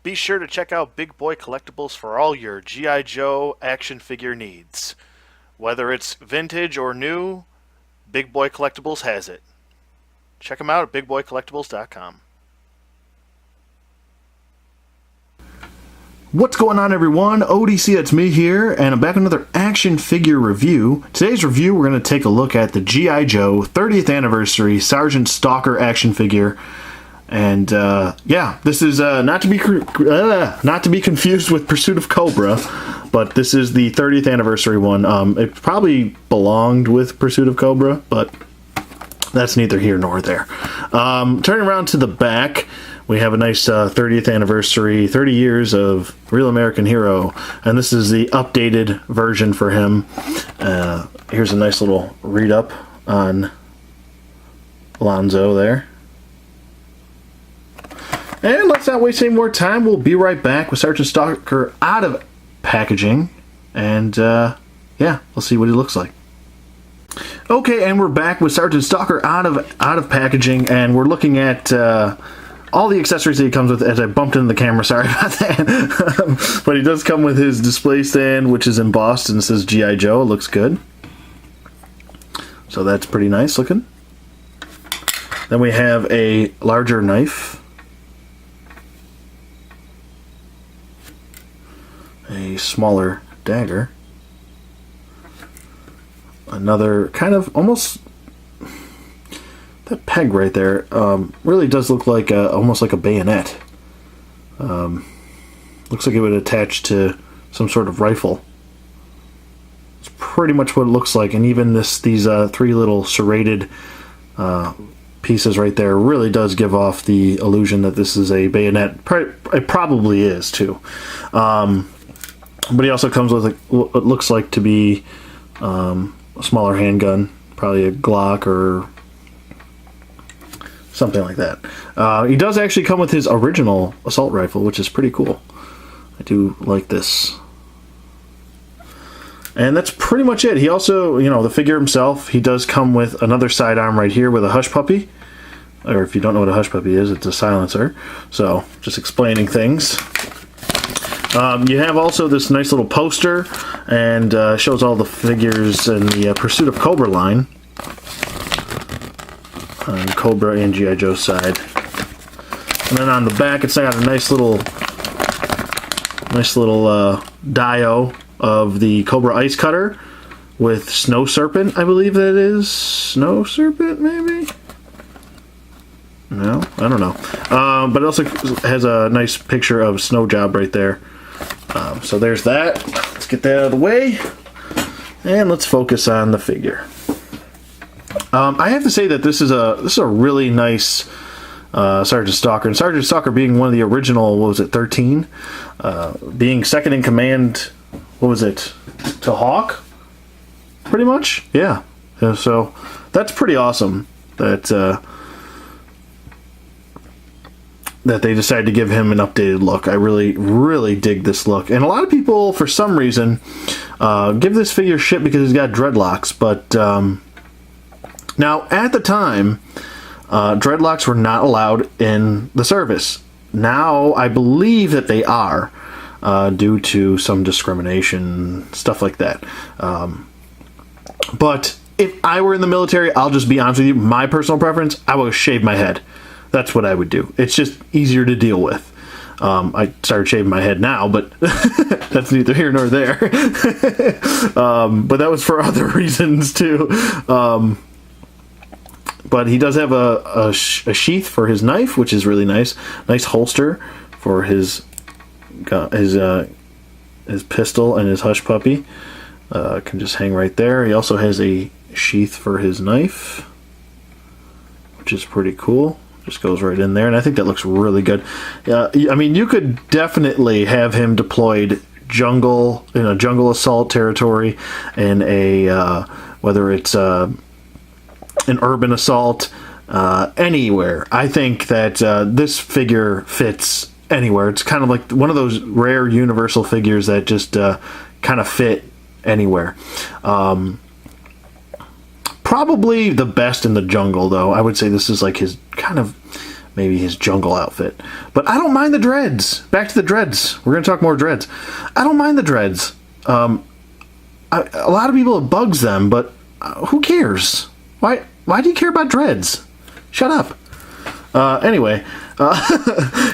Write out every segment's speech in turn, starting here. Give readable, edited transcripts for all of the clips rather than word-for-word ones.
Be sure to check out Big Boy Collectibles for all your G.I. Joe action figure needs. Whether it's vintage or new, Big Boy Collectibles has it. Check them out at bigboycollectibles.com. What's going on, everyone? ODC, it's me here, and I'm back with another action figure review. Today's review, we're going to take a look at the G.I. Joe 30th Anniversary Sergeant Stalker action figure. And, yeah, this is not to be confused with Pursuit of Cobra, but this is the 30th Anniversary one. It probably belonged with Pursuit of Cobra, but that's neither here nor there. Turning around to the back, we have a nice 30th anniversary, 30 years of Real American Hero, and this is the updated version for him. Here's a nice little read-up on Alonzo there. And let's not waste any more time. We'll be right back with Sergeant Stalker out of packaging, and yeah, we'll see what he looks like. Okay, and we're back with Sergeant Stalker out of packaging, and we're looking at all the accessories that he comes with. As I bumped into the camera, sorry about that. But he does come with his display stand, which is embossed and says G.I. Joe. It looks good. So that's pretty nice looking. Then we have a larger knife. A smaller dagger. Another kind of almost... That peg right there really does look like almost like a bayonet. Looks like it would attach to some sort of rifle. It's pretty much what it looks like, and even these three little serrated pieces right there really does give off the illusion that this is a bayonet. It probably is too. But he also comes with what looks like to be a smaller handgun, probably a Glock or something like that. He does actually come with his original assault rifle, which is pretty cool. I do like this. And that's pretty much it. He also, the figure himself, he does come with another sidearm right here with a hush puppy. Or if you don't know what a hush puppy is, it's a silencer. So, just explaining things. You have also this nice little poster, and shows all the figures in the Pursuit of Cobra line. On Cobra and G.I. Joe side. And then on the back, it's got a nice little dio of the Cobra Ice Cutter with Snow Serpent, I believe that is. Snow Serpent, maybe? No, I don't know. But it also has a nice picture of Snow Job right there. So there's that. Let's get that out of the way. And let's focus on the figure. I have to say that this is a really nice Sergeant Stalker, and Sergeant Stalker being one of the original, what was it, 13? Being second in command, what was it, to Hawk? Pretty much, yeah. So that's pretty awesome that that they decided to give him an updated look. I really, really dig this look. And a lot of people, for some reason, give this figure shit because he's got dreadlocks, but now, at the time, dreadlocks were not allowed in the service. Now, I believe that they are, due to some discrimination, stuff like that. But if I were in the military, I'll just be honest with you, my personal preference, I would shave my head. That's what I would do. It's just easier to deal with. I started shaving my head now, but that's neither here nor there. But that was for other reasons, too. But he does have a sheath for his knife, which is really nice. Nice holster for his pistol and his hush puppy. Can just hang right there. He also has a sheath for his knife, which is pretty cool. Just goes right in there, and I think that looks really good. I mean, you could definitely have him deployed in a jungle assault territory, in a whether it's an urban assault, anywhere. I think that this figure fits anywhere. It's kind of like one of those rare universal figures that just kind of fit anywhere. Probably the best in the jungle, though. I would say this is like his kind of maybe his jungle outfit. But I don't mind the dreads. Back to the dreads. We're going to talk more dreads. I don't mind the dreads. A lot of people, it bugs them, but who cares? Why do you care about dreads? Shut up. Anyway,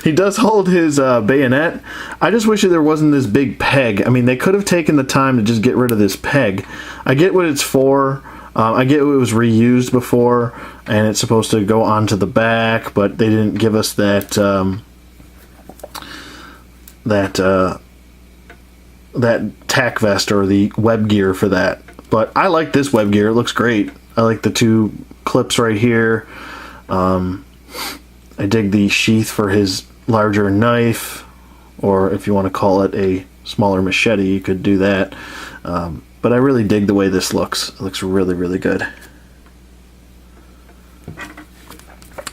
he does hold his bayonet. I just wish that there wasn't this big peg. I mean, they could have taken the time to just get rid of this peg. I get what it's for. I get it was reused before, and it's supposed to go onto the back, but they didn't give us that that tack vest or the web gear for that. But I like this web gear. It looks great. I like the two clips right here. I dig the sheath for his larger knife, or if you want to call it a smaller machete, you could do that. But I really dig the way this looks. It looks really, really good.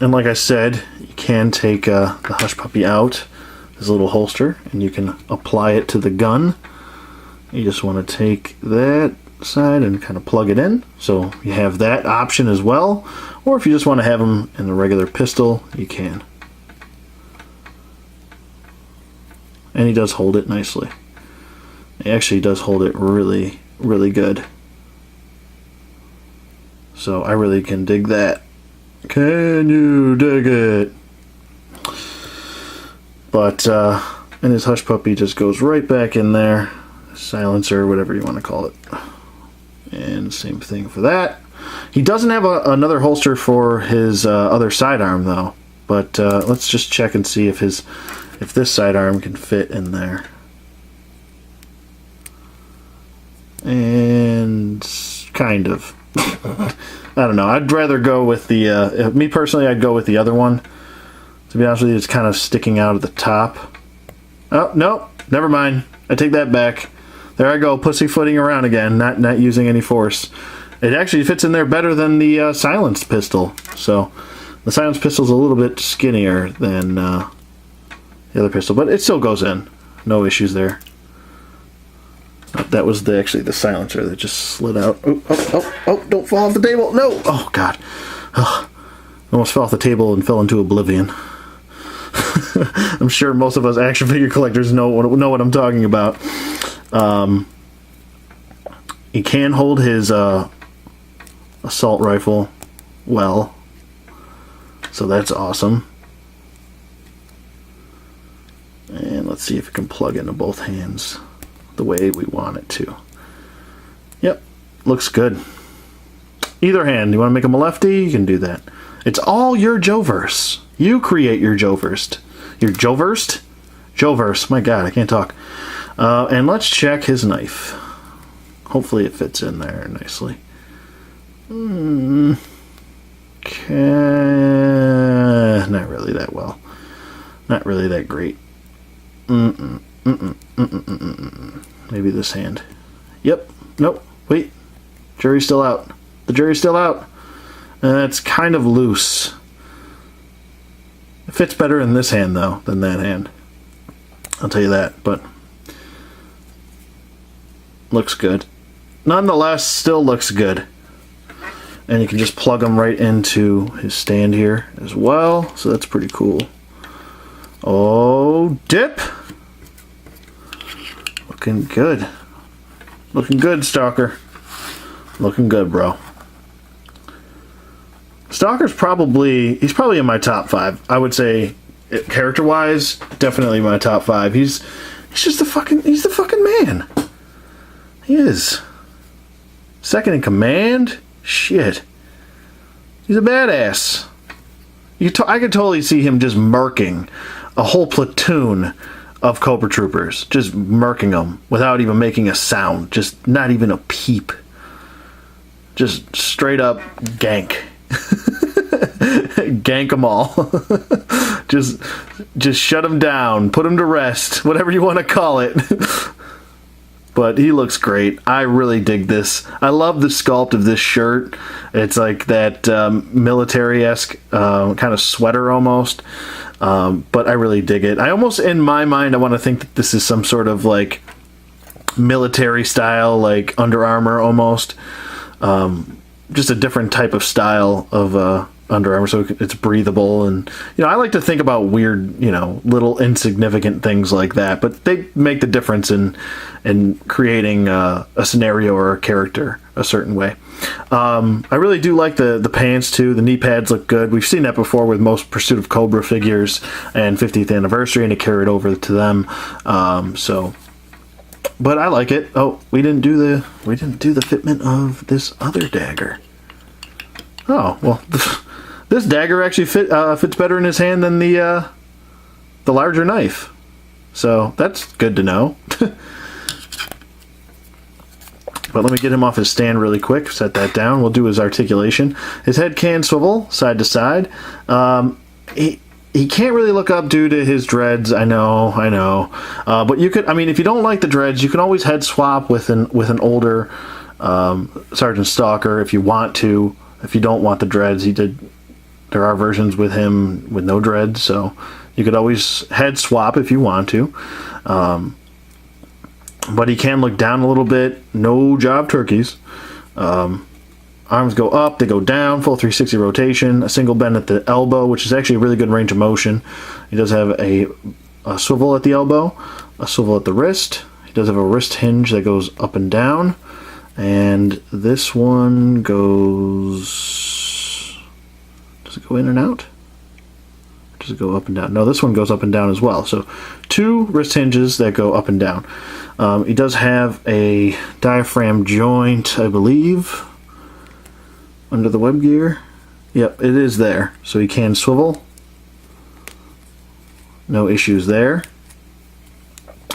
And like I said, you can take the Hush Puppy out, this little holster, and you can apply it to the gun. You just want to take that side and kind of plug it in, so you have that option as well. Or if you just want to have them in a regular pistol, you can. And he does hold it nicely. He actually does hold it really, really good. So I really can dig that. Can you dig it? But and his Hush Puppy just goes right back in there. Silencer, whatever you want to call it. And same thing for that. He doesn't have another holster for his other sidearm though. But let's just check and see if this sidearm can fit in there. And kind of. I don't know. I'd rather go with the me personally, I'd go with the other one. To be honest with you, it's kind of sticking out at the top. Oh, no, never mind. I take that back. There I go, pussyfooting around again, not using any force. It actually fits in there better than the silenced pistol. So the silenced pistol's a little bit skinnier than the other pistol, but it still goes in. No issues there. That was actually the silencer that just slid out. Oh, don't fall off the table. No! Oh, God. Oh, almost fell off the table and fell into oblivion. I'm sure most of us action figure collectors know what I'm talking about. He can hold his assault rifle well, so that's awesome. And let's see if it can plug into both hands the way we want it to. Yep, looks good. Either hand, you want to make him a lefty, you can do that. It's all your Joe-verse. You create your Joe-verse. Your Joe-verse? Joe-verse, my God, I can't talk. And let's check his knife. Hopefully it fits in there nicely. Okay. Not really that well. Not really that great. Maybe this hand. Yep. Nope. Wait. Jury's still out. The jury's still out. It's kind of loose. It fits better in this hand, though, than that hand. I'll tell you that, but looks good. Nonetheless, still looks good. And you can just plug them right into his stand here as well, so that's pretty cool. Oh, dip! Looking good. Looking good, Stalker. Looking good, bro. Stalker's probably in my top 5. I would say, character-wise, definitely my top 5. He's the fucking man. He is. Second in command? Shit. He's a badass. I could totally see him just murking a whole platoon of Cobra Troopers. Just murking them without even making a sound. Just not even a peep. Just straight up gank. Gank them all. just shut them down. Put them to rest. Whatever you want to call it. But he looks great. I really dig this. I love the sculpt of this shirt. It's like that military-esque kind of sweater almost. But I really dig it. I almost, in my mind, I want to think that this is some sort of like military style, like Under Armour almost. Just a different type of style of Under Armour, so it's breathable. And I like to think about weird, little insignificant things like that, but they make the difference in creating a scenario or a character a certain way. I really do like the pants too. The knee pads look good. We've seen that before with most Pursuit of Cobra figures and 50th anniversary, and it carried over to them. But I like it. Oh, we didn't do the fitment of this other dagger. Oh well, this dagger actually fits better in his hand than the larger knife. So that's good to know. But let me get him off his stand really quick. Set that down. We'll do his articulation. His head can swivel side to side. He can't really look up due to his dreads. I know. But you could. I mean, if you don't like the dreads, you can always head swap with an older Sergeant Stalker if you want to. If you don't want the dreads, there are versions with him with no dreads, so you could always head swap if you want to. But he can look down a little bit. No job turkeys. Arms go up, they go down, full 360 rotation, a single bend at the elbow, which is actually a really good range of motion. He does have a swivel at the elbow, a swivel at the wrist. He does have a wrist hinge that goes up and down. And this one goes... Does it go in and out? Does it go up and down? No, this one goes up and down as well. So 2 wrist hinges that go up and down. He does have a diaphragm joint, I believe, under the web gear. Yep, it is there. So he can swivel. No issues there.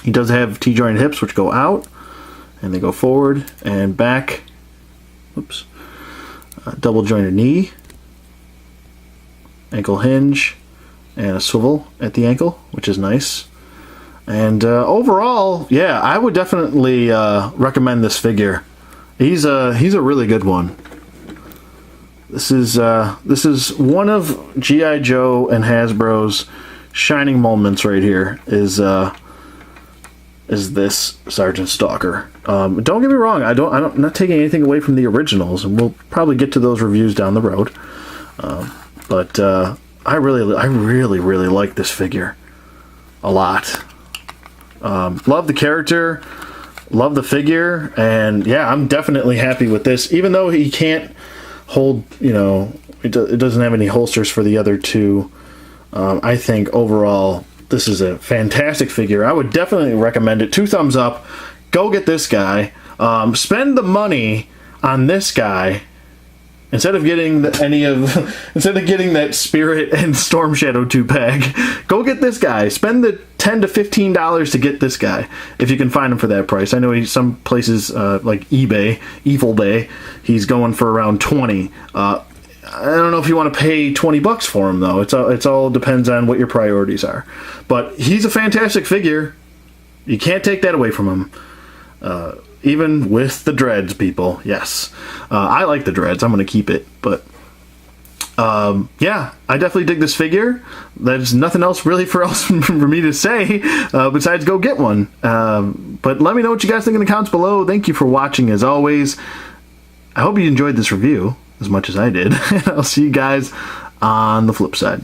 He does have T-jointed hips, which go out, and they go forward and back. Oops. Double jointed knee, ankle hinge, and a swivel at the ankle, which is nice. And overall, yeah, I would definitely recommend this figure. He's a really good one. This is one of G.I. Joe and Hasbro's shining moments right here. Is this Sergeant Stalker? Don't get me wrong, I'm not taking anything away from the originals, and we'll probably get to those reviews down the road. But I really like this figure a lot. Love the character, love the figure, and yeah, I'm definitely happy with this. Even though he can't hold, it doesn't have any holsters for the other two. I think overall this is a fantastic figure. I would definitely recommend it. 2 thumbs up. Go get this guy. Spend the money on this guy instead of getting that Spirit and Storm Shadow 2-pack. Go get this guy. Spend the $10 to $15 to get this guy if you can find him for that price. I know some places like eBay, Evil Bay, he's going for around $20. I don't know if you want to pay $20 for him though. It's all depends on what your priorities are. But he's a fantastic figure. You can't take that away from him. Even with the dreads, people. Yes. I like the dreads. I'm going to keep it. But yeah, I definitely dig this figure. There's nothing else really for me to say besides go get one. But let me know what you guys think in the comments below. Thank you for watching as always. I hope you enjoyed this review as much as I did. I'll see you guys on the flip side.